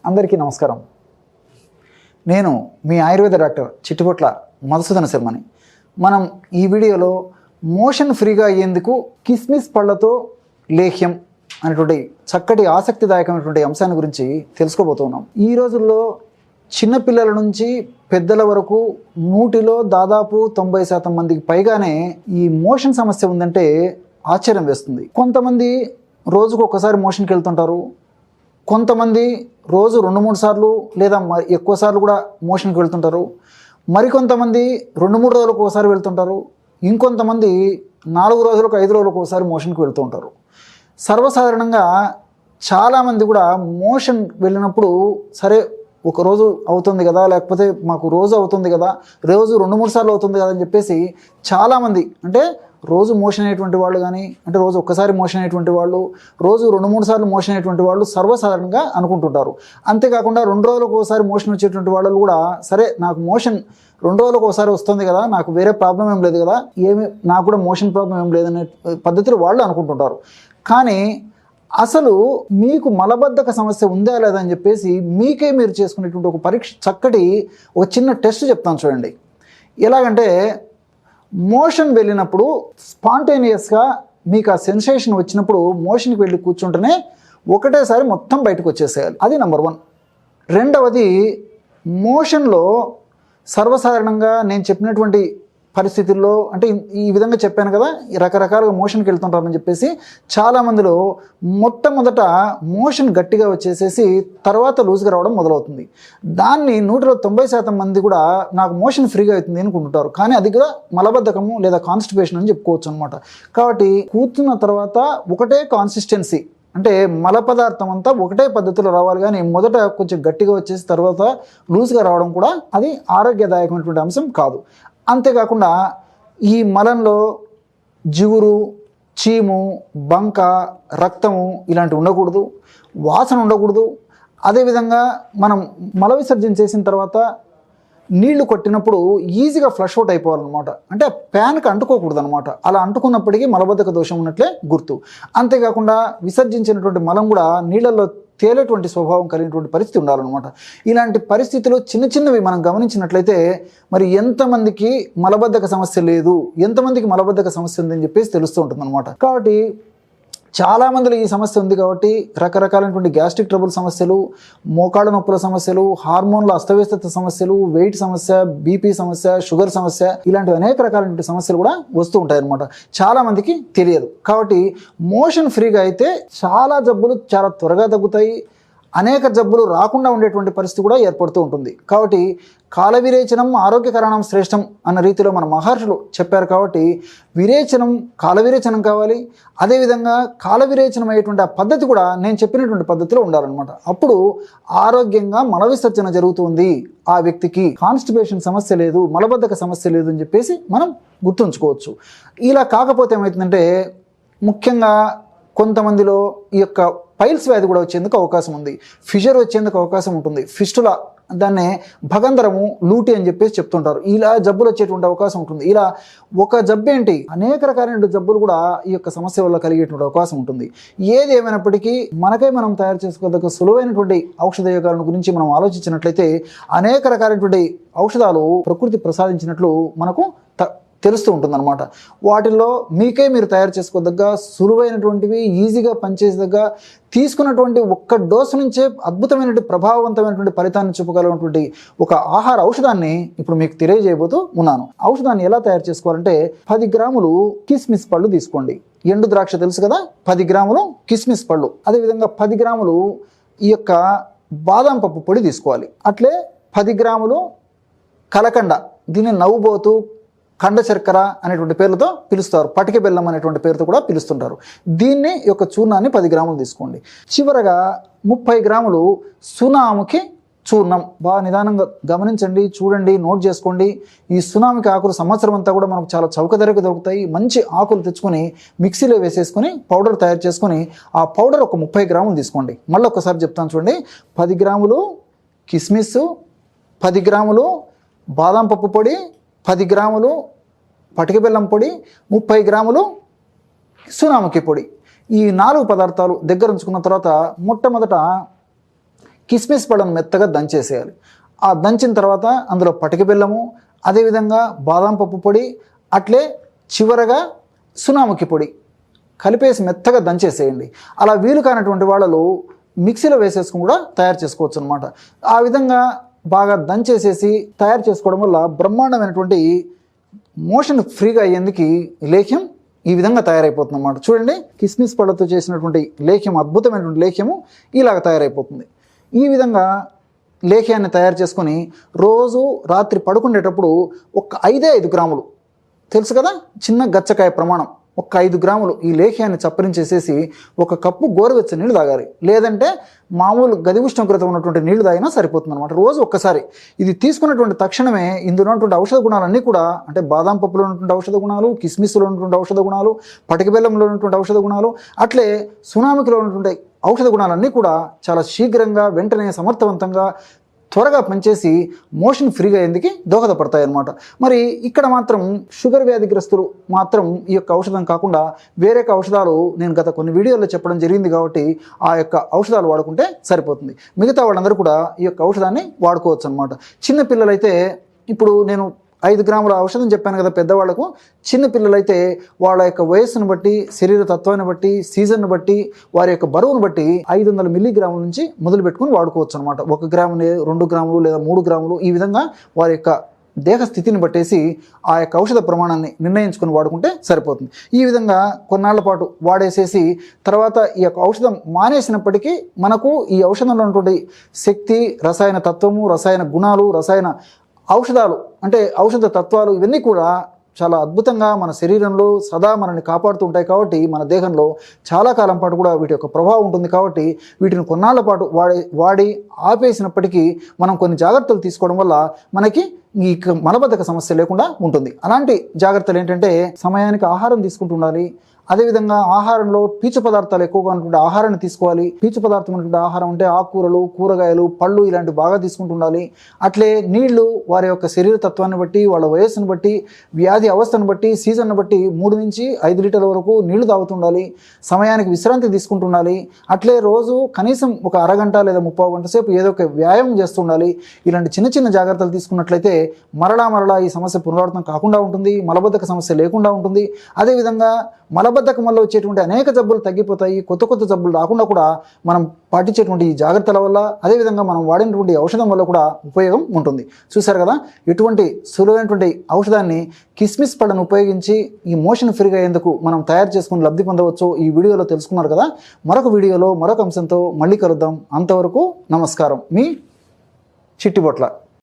అందరికీ నమస్కారం. నేను మీ ఆయుర్వేద డాక్టర్ చిట్టిపొట్ల మధుసూదన శర్మని. మనం ఈ వీడియోలో మోషన్ ఫ్రీగా అయ్యేందుకు కిస్మిస్ పళ్ళతో లేహ్యం అనేటువంటి చక్కటి ఆసక్తిదాయకమైనటువంటి అంశాన్ని గురించి తెలుసుకోబోతున్నాం. ఈ రోజుల్లో చిన్నపిల్లల నుంచి పెద్దల వరకు 100లో దాదాపు 90% మందికి పైగానే ఈ మోషన్ సమస్య ఉందంటే ఆశ్చర్యం వేస్తుంది. కొంతమంది రోజుకు ఒకసారి మోషన్కి వెళ్తుంటారు, కొంతమంది రోజు 2-3 సార్లు లేదా ఎక్కువ సార్లు కూడా మోషన్కి వెళ్తుంటారు, మరికొంతమంది 2-3 రోజులకు ఒకసారి వెళ్తుంటారు, ఇంకొంతమంది 4 రోజులకు 5 రోజులకు ఒకసారి మోషన్కి వెళ్తూ ఉంటారు. సర్వసాధారణంగా చాలామంది కూడా మోషన్ వెళ్ళినప్పుడు సరే ఒక రోజు అవుతుంది కదా, లేకపోతే మాకు రోజు అవుతుంది కదా, రోజు 2-3 సార్లు అవుతుంది కదా అని చెప్పేసి చాలామంది, అంటే రోజు మోషన్ అయ్యేటువంటి వాళ్ళు కానీ, అంటే రోజు ఒక్కసారి మోషన్ అయ్యేటువంటి వాళ్ళు, రోజు 2-3 సార్లు మోషన్ అయ్యేటువంటి వాళ్ళు సర్వసాధారణంగా అనుకుంటుంటారు. అంతేకాకుండా 2 రోజులకు ఒకసారి మోషన్ వచ్చేటువంటి వాళ్ళు కూడా సరే నాకు మోషన్ 2 రోజులకు ఒకసారి వస్తుంది కదా, నాకు వేరే ప్రాబ్లం ఏం లేదు కదా, నాకు కూడా మోషన్ ప్రాబ్లం ఏం లేదనే పద్ధతిలో వాళ్ళు అనుకుంటుంటారు. కానీ అసలు మీకు మలబద్ధక సమస్య ఉందా లేదా అని చెప్పేసి మీకే మీరు చేసుకునేటువంటి ఒక పరీక్ష, చక్కటి ఒక చిన్న టెస్ట్ చెప్తాను చూడండి. ఎలాగంటే మోషన్ వెళ్ళినప్పుడు స్పాంటేనియస్గా మీకు ఆ సెన్సేషన్ వచ్చినప్పుడు మోషన్కి వెళ్ళి కూర్చుంటేనే ఒకటేసారి మొత్తం బయటకు వచ్చేసేయాలి. అది నెంబర్ 1. రెండవది, మోషన్లో సర్వసాధారణంగా నేను చెప్పినటువంటి పరిస్థితుల్లో, అంటే ఈ విధంగా చెప్పాను కదా, రకరకాలుగా మోషన్కి వెళ్తుంటారని చెప్పేసి చాలామందిలో మొట్టమొదట మోషన్ గట్టిగా వచ్చేసేసి తర్వాత లూజ్గా రావడం మొదలవుతుంది. దాన్ని 100లో 90% మంది కూడా నాకు మోషన్ ఫ్రీగా అవుతుంది అనుకుంటుంటారు. కానీ అది కూడా మలబద్ధకము లేదా కాన్స్టిపేషన్ అని చెప్పుకోవచ్చు అనమాట. కాబట్టి కూర్చున్న తర్వాత ఒకటే కాన్సిస్టెన్సీ, అంటే మల పదార్థం అంతా ఒకటే పద్ధతిలో రావాలి, కానీ మొదట కొంచెం గట్టిగా వచ్చేసి తర్వాత లూజ్గా రావడం కూడా అది ఆరోగ్యదాయకమైనటువంటి అంశం కాదు. అంతేకాకుండా ఈ మలంలో జిగురు, చీము, బంక, రక్తము ఇలాంటివి ఉండకూడదు, వాసన ఉండకూడదు. అదేవిధంగా మనం మల విసర్జన చేసిన తర్వాత నీళ్లు కొట్టినప్పుడు ఈజీగా ఫ్లష్ అవుట్ అయిపోవాలన్నమాట. అంటే ప్యాన్కి అంటుకోకూడదు అనమాట. అలా అంటుకున్నప్పటికీ మలబద్ధక దోషం ఉన్నట్లే గుర్తు. అంతేకాకుండా విసర్జించినటువంటి మలం కూడా నీళ్ళల్లో తేలేటువంటి స్వభావం కలిగినటువంటి పరిస్థితి ఉండాలన్నమాట. ఇలాంటి పరిస్థితులు చిన్న చిన్నవి మనం గమనించినట్లయితే మరి ఎంతమందికి మలబద్ధక సమస్య లేదు, ఎంతమందికి మలబద్ధక సమస్య ఉందని చెప్పేసి తెలుస్తూ ఉంటుంది అనమాట. కాబట్టి చాలామందిలో ఈ సమస్య ఉంది. కాబట్టి రకరకాలైనటువంటి గ్యాస్ట్రిక్ ట్రబుల్ సమస్యలు, మోకాళ్ళ నొప్పుల సమస్యలు, హార్మోన్ల అస్తవ్యస్తత సమస్యలు, వెయిట్ సమస్య, బీపీ సమస్య, షుగర్ సమస్య, ఇలాంటి అనేక రకాలైనటువంటి సమస్యలు కూడా వస్తూ ఉంటాయి అన్నమాట. చాలామందికి తెలియదు. కాబట్టి మోషన్ ఫ్రీగా అయితే చాలా జబ్బులు చాలా త్వరగా తగ్గుతాయి, అనేక జబ్బులు రాకుండా ఉండేటువంటి పరిస్థితి కూడా ఏర్పడుతూ ఉంటుంది. కాబట్టి కాల విరేచనం ఆరోగ్యకరణం శ్రేష్టం అన్న రీతిలో మన మహర్షులు చెప్పారు. కాబట్టి విరేచనం, కాల విరేచనం కావాలి. అదేవిధంగా కాల విరేచనం అయ్యేటువంటి ఆ పద్ధతి కూడా నేను చెప్పినటువంటి పద్ధతిలో ఉండాలన్నమాట. అప్పుడు ఆరోగ్యంగా మల విసర్జన జరుగుతుంది, ఆ వ్యక్తికి కాన్స్టిపేషన్ సమస్య లేదు, మలబద్ధక సమస్య లేదు అని చెప్పేసి మనం గుర్తుంచుకోవచ్చు. ఇలా కాకపోతే ఏమవుతుందంటే ముఖ్యంగా కొంతమందిలో ఈ యొక్క పైల్స్ వ్యాధి కూడా వచ్చేందుకు అవకాశం ఉంది, ఫిషర్ వచ్చేందుకు అవకాశం ఉంటుంది, ఫిస్టులా, దాన్నే భగంధరము, లూటి అని చెప్పేసి చెప్తుంటారు. ఇలా జబ్బులు వచ్చేటువంటి అవకాశం ఉంటుంది. ఇలా ఒక జబ్బు ఏంటి, అనేక రకాలైన జబ్బులు కూడా ఈ యొక్క సమస్య వల్ల కలిగేటువంటి అవకాశం ఉంటుంది. ఏది ఏమైనప్పటికీ మనకై మనం తయారు చేసుకోదగ్గ సులువైనటువంటి ఔషధయోగాలను గురించి మనం ఆలోచించినట్లయితే అనేక రకాలైనటువంటి ఔషధాలు ప్రకృతి ప్రసాదించినట్లు మనకు తెలుస్తూ ఉంటుందన్నమాట. వాటిల్లో మీకే మీరు తయారు చేసుకోదగ్గ సులువైనటువంటివి, ఈజీగా పనిచేసేదగ్గ, తీసుకున్నటువంటి ఒక్క డోసు నుంచే అద్భుతమైనటువంటి ప్రభావవంతమైనటువంటి ఫలితాన్ని చూపగలిగినటువంటి ఒక ఆహార ఔషధాన్ని ఇప్పుడు మీకు తెలియజేయబోతూ ఉన్నాను. ఔషధాన్ని ఎలా తయారు చేసుకోవాలంటే 10 గ్రాములు కిస్మిస్ పళ్ళు తీసుకోండి. ఎండు ద్రాక్ష తెలుసు కదా, 10 గ్రాములు కిస్మిస్ పళ్ళు. అదేవిధంగా 10 గ్రాములు ఈ యొక్క బాదం పప్పు పొడి తీసుకోవాలి. అట్లే 10 గ్రాములు కలకండ, దీన్ని నవ్వుబోతు, కండ చక్కెర అనేటువంటి పేర్లతో పిలుస్తారు, పటిక బెల్లం అనేటువంటి పేరుతో కూడా పిలుస్తుంటారు. దీన్ని యొక్క చూర్ణాన్ని 10 గ్రాములు తీసుకోండి. చివరగా 30 గ్రాములు సునాముకి చూర్ణం. బాగా నిదానంగా గమనించండి, చూడండి, నోట్ చేసుకోండి. ఈ సునామికి ఆకులు సంవత్సరం అంతా కూడా మనకు చాలా చౌక ధరకు దొరుకుతాయి. మంచి ఆకులు తెచ్చుకొని మిక్సీలో వేసేసుకొని పౌడర్ తయారు చేసుకొని ఆ పౌడర్ ఒక 30 గ్రాములు తీసుకోండి. మళ్ళీ ఒకసారి చెప్తాను చూడండి. 10 గ్రాములు కిస్మిస్, 10 గ్రాములు బాదం పప్పు పొడి, 10 గ్రాములు పటిక బెల్లం పొడి, 30 గ్రాములు సునాముకి పొడి. ఈ 4 పదార్థాలు దగ్గర ఉంచుకున్న తర్వాత మొట్టమొదట కిస్మిస్ పళ్ళను మెత్తగా దంచేసేయాలి. ఆ దంచిన తర్వాత అందులో పటిక బెల్లము, అదేవిధంగా బాదం పప్పు పొడి, అట్లే చివరగా సునాముఖి పొడి కలిపేసి మెత్తగా దంచేసేయండి. అలా వీలు కానటువంటి వాళ్ళు మిక్సీలో వేసేసుకుని కూడా తయారు చేసుకోవచ్చు అనమాట. ఆ విధంగా బాగా దంచేసేసి తయారు చేసుకోవడం వల్ల బ్రహ్మాండమైనటువంటి మోషన్ ఫ్రీగా అయ్యేందుకు లేఖ్యం ఈ విధంగా తయారైపోతుంది అన్నమాట. చూడండి, కిస్మిస్ పళ్ళతో చేసినటువంటి లేఖ్యం, అద్భుతమైనటువంటి లేఖ్యము ఇలాగ తయారైపోతుంది. ఈ విధంగా లేఖ్యాన్ని తయారు చేసుకొని రోజు రాత్రి పడుకునేటప్పుడు ఒక 5 గ్రాములు, తెలుసు కదా చిన్న గచ్చకాయ ప్రమాణం, ఒక 5 గ్రాములు ఈ లేఖ్యాన్ని చప్పరించేసేసి ఒక కప్పు గోరువెచ్చని నీళ్ళు తాగాలి. లేదంటే మామూలు గది ఉష్ణోగ్రత ఉన్నటువంటి నీళ్లు తాగినా సరిపోతుంది అనమాట. రోజు ఒక్కసారి ఇది తీసుకున్నటువంటి తక్షణమే ఇందులో ఉన్నటువంటి ఔషధ గుణాలన్నీ కూడా, అంటే బాదం పప్పులో ఉన్నటువంటి ఔషధ గుణాలు, కిస్మిస్లో ఉన్నటువంటి ఔషధ గుణాలు, పటిక బెల్లంలో ఉన్నటువంటి ఔషధ గుణాలు, అట్లే సునామికిలో ఉన్నటువంటి ఔషధ గుణాలన్నీ కూడా చాలా శీఘ్రంగా వెంటనే సమర్థవంతంగా త్వరగా పనిచేసి మోషన్ ఫ్రీగా అయ్యేందుకు దోహదపడతాయి అన్నమాట. మరి ఇక్కడ మాత్రం షుగర్ వ్యాధిగ్రస్తులు మాత్రం ఈ యొక్క ఔషధం కాకుండా వేరే ఔషధాలు నేను గత కొన్ని వీడియోల్లో చెప్పడం జరిగింది కాబట్టి ఆ యొక్క ఔషధాలు వాడుకుంటే సరిపోతుంది. మిగతా వాళ్ళందరూ కూడా ఈ యొక్క ఔషధాన్ని వాడుకోవచ్చు అనమాట. చిన్న పిల్లలైతే ఇప్పుడు నేను 5 గ్రాముల ఔషధం చెప్పాను కదా పెద్దవాళ్లకు. చిన్న పిల్లలైతే వాళ్ళ యొక్క వయస్సును బట్టి, శరీర తత్వాన్ని బట్టి, సీజన్ను బట్టి, వారి యొక్క బరువును బట్టి 500 మిల్లీగ్రాముల నుంచి మొదలు పెట్టుకుని వాడుకోవచ్చు అనమాట. 1 గ్రాము, 2 గ్రాములు లేదా 3 గ్రాములు ఈ విధంగా వారి యొక్క దేహ స్థితిని బట్టేసి ఆ యొక్క ఔషధ ప్రమాణాన్ని నిర్ణయించుకొని వాడుకుంటే సరిపోతుంది. ఈ విధంగా కొన్నాళ్ల పాటు వాడేసేసి తర్వాత ఈ యొక్క ఔషధం మానేసినప్పటికీ మనకు ఈ ఔషధంలో ఉన్నటువంటి శక్తి, రసాయన తత్వము, రసాయన గుణాలు, రసాయన ఔషధాలు అంటే ఔషధ తత్వాలు ఇవన్నీ కూడా చాలా అద్భుతంగా మన శరీరంలో సదా మనల్ని కాపాడుతూ ఉంటాయి. కాబట్టి మన దేహంలో చాలా కాలం పాటు కూడా వీటి యొక్క ప్రభావం ఉంటుంది. కాబట్టి వీటిని కొన్నాళ్ల పాటు వాడి ఆపేసినప్పటికీ మనం కొన్ని జాగ్రత్తలు తీసుకోవడం వల్ల మనకి ఈ మలబద్ధక సమస్య లేకుండా ఉంటుంది. అలాంటి జాగ్రత్తలు ఏంటంటే సమయానికి ఆహారం తీసుకుంటూ ఉండాలి. అదేవిధంగా ఆహారంలో పీచు పదార్థాలు ఎక్కువగా ఉన్నటువంటి ఆహారాన్ని తీసుకోవాలి. పీచు పదార్థం ఉన్నటువంటి ఆహారం అంటే ఆకుకూరలు, కూరగాయలు, పళ్ళు ఇలాంటివి బాగా తీసుకుంటూ ఉండాలి. అట్లే నీళ్లు వారి యొక్క శరీర తత్వాన్ని బట్టి, వాళ్ళ వయస్సును బట్టి, వ్యాధి అవస్థను బట్టి, సీజన్ను బట్టి 3 నుంచి 5 లీటర్ల వరకు నీళ్లు తాగుతుండాలి. సమయానికి విశ్రాంతి తీసుకుంటుండాలి. అట్లే రోజు కనీసం ఒక అరగంట లేదా 30 గంటల సేపు ఏదో ఒక వ్యాయామం చేస్తుండాలి. ఇలాంటి చిన్న చిన్న జాగ్రత్తలు తీసుకున్నట్లయితే మరలా ఈ సమస్య పునరావృతం కాకుండా ఉంటుంది. మలబద్ధక సమస్య లేకుండా ఉంటుంది. అదేవిధంగా మలబద్ధకం వల్ల వచ్చేటువంటి అనేక జబ్బులు తగ్గిపోతాయి. కొత్త జబ్బులు రాకుండా కూడా మనం పాటించేటువంటి ఈ జాగ్రత్తల వల్ల, అదేవిధంగా మనం వాడినటువంటి ఔషధం వల్ల కూడా ఉపయోగం ఉంటుంది. చూశారు కదా, ఇటువంటి సులువైనటువంటి ఔషధాన్ని కిస్మిస్ పళ్ళను ఉపయోగించి ఈ మోషన్ ఫ్రీగా అయ్యేందుకు మనం తయారు చేసుకుని లబ్ధి పొందవచ్చు. ఈ వీడియోలో తెలుసుకున్నారు కదా. మరొక వీడియోలో మరొక అంశంతో మళ్ళీ కలుద్దాం. అంతవరకు నమస్కారం. మీ చిట్టిబొట్ల.